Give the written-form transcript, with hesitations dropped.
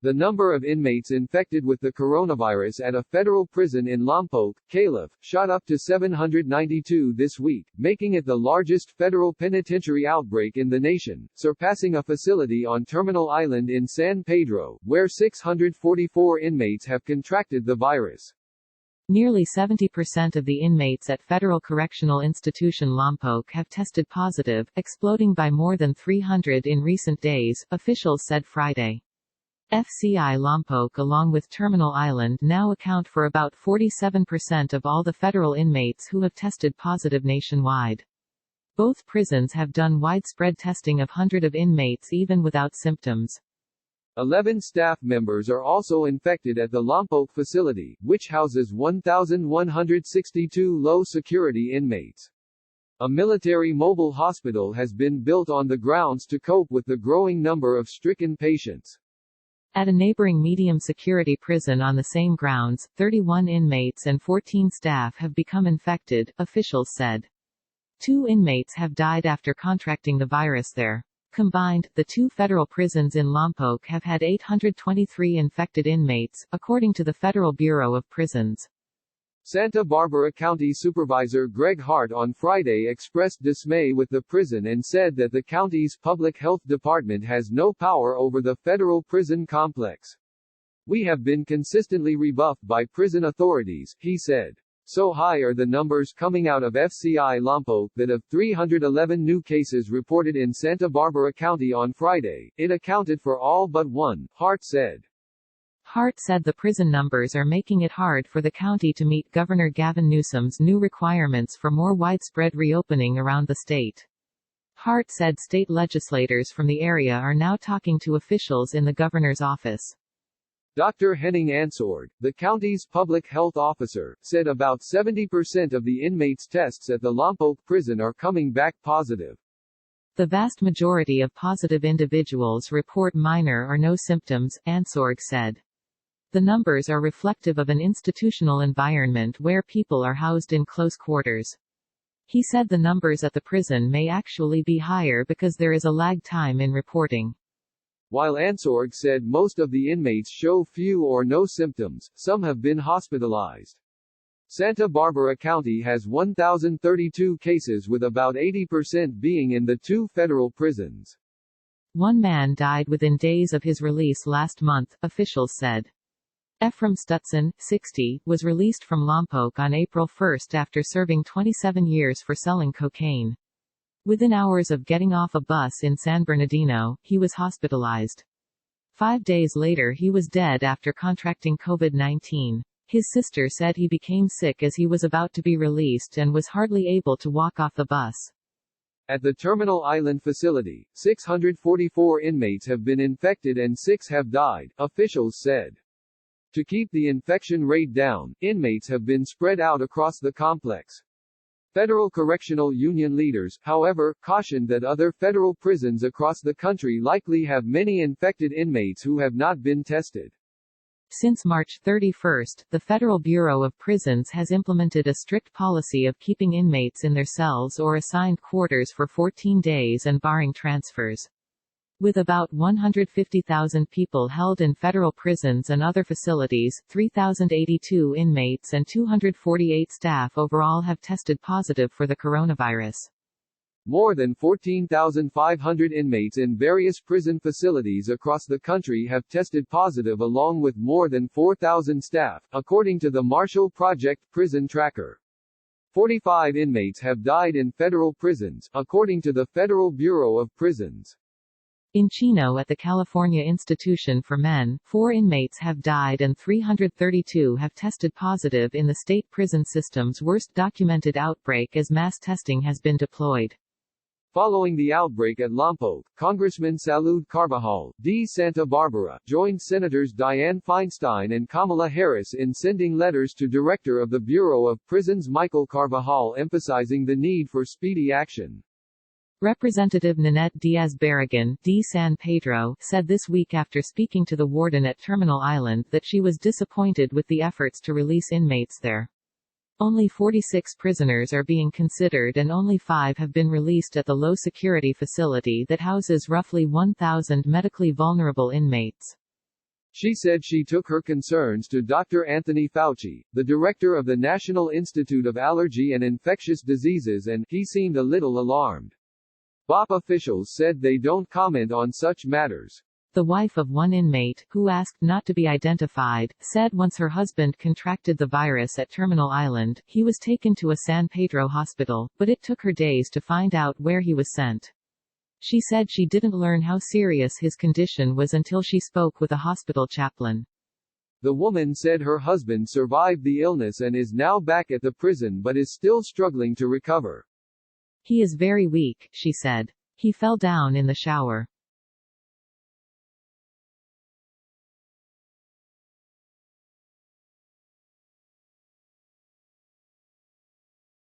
The number of inmates infected with the coronavirus at a federal prison in Lompoc, Calif, shot up to 792 this week, making it the largest federal penitentiary outbreak in the nation, surpassing a facility on Terminal Island in San Pedro, where 644 inmates have contracted the virus. Nearly 70% of the inmates at Federal Correctional Institution Lompoc have tested positive, exploding by more than 300 in recent days, officials said Friday. FCI Lompoc along with Terminal Island now account for about 47% of all the federal inmates who have tested positive nationwide. Both prisons have done widespread testing of hundreds of inmates even without symptoms. 11 staff members are also infected at the Lompoc facility, which houses 1,162 low-security inmates. A military mobile hospital has been built on the grounds to cope with the growing number of stricken patients. At a neighboring medium-security prison on the same grounds, 31 inmates and 14 staff have become infected, officials said. 2 inmates have died after contracting the virus there. Combined, the 2 federal prisons in Lompoc have had 823 infected inmates, according to the Federal Bureau of Prisons. Santa Barbara County Supervisor Greg Hart on Friday expressed dismay with the prison and said that the county's public health department has no power over the federal prison complex. "We have been consistently rebuffed by prison authorities," he said. So high are the numbers coming out of FCI Lompoc that of 311 new cases reported in Santa Barbara County on Friday, it accounted for all but one, Hart said. Hart said the prison numbers are making it hard for the county to meet Governor Gavin Newsom's new requirements for more widespread reopening around the state. Hart said state legislators from the area are now talking to officials in the governor's office. Dr. Henning Ansord, the county's public health officer, said about 70% of the inmates' tests at the Lompoc prison are coming back positive. The vast majority of positive individuals report minor or no symptoms, Ansord said. The numbers are reflective of an institutional environment where people are housed in close quarters. He said the numbers at the prison may actually be higher because there is a lag time in reporting. While Ansord said most of the inmates show few or no symptoms, some have been hospitalized. Santa Barbara County has 1,032 cases with about 80% being in the 2 federal prisons. 1 man died within days of his release last month, officials said. Ephraim Stutson, 60, was released from Lompoc on April 1 after serving 27 years for selling cocaine. Within hours of getting off a bus in San Bernardino, he was hospitalized. 5 days later he was dead after contracting COVID-19. His sister said he became sick as he was about to be released and was hardly able to walk off the bus. At the Terminal Island facility, 644 inmates have been infected and 6 have died, officials said. To keep the infection rate down, inmates have been spread out across the complex. Federal Correctional Union leaders, however, cautioned that other federal prisons across the country likely have many infected inmates who have not been tested. Since March 31, the Federal Bureau of Prisons has implemented a strict policy of keeping inmates in their cells or assigned quarters for 14 days and barring transfers. With about 150,000 people held in federal prisons and other facilities, 3,082 inmates and 248 staff overall have tested positive for the coronavirus. More than 14,500 inmates in various prison facilities across the country have tested positive along with more than 4,000 staff, according to the Marshall Project Prison Tracker. 45 inmates have died in federal prisons, according to the Federal Bureau of Prisons. In Chino at the California Institution for Men, 4 inmates have died and 332 have tested positive in the state prison system's worst documented outbreak as mass testing has been deployed. Following the outbreak at Lompoc, Congressman Salud Carvajal, D. Santa Barbara, joined Senators Dianne Feinstein and Kamala Harris in sending letters to Director of the Bureau of Prisons Michael Carvajal emphasizing the need for speedy action. Representative Nanette Diaz-Barragán, D. San Pedro, said this week after speaking to the warden at Terminal Island that she was disappointed with the efforts to release inmates there. Only 46 prisoners are being considered and only 5 have been released at the low-security facility that houses roughly 1,000 medically vulnerable inmates. She said she took her concerns to Dr. Anthony Fauci, the director of the National Institute of Allergy and Infectious Diseases, and he seemed a little alarmed. BOP officials said they don't comment on such matters. The wife of one inmate, who asked not to be identified, said once her husband contracted the virus at Terminal Island, he was taken to a San Pedro hospital, but it took her days to find out where he was sent. She said she didn't learn how serious his condition was until she spoke with a hospital chaplain. The woman said her husband survived the illness and is now back at the prison but is still struggling to recover. He is very weak, she said. He fell down in the shower.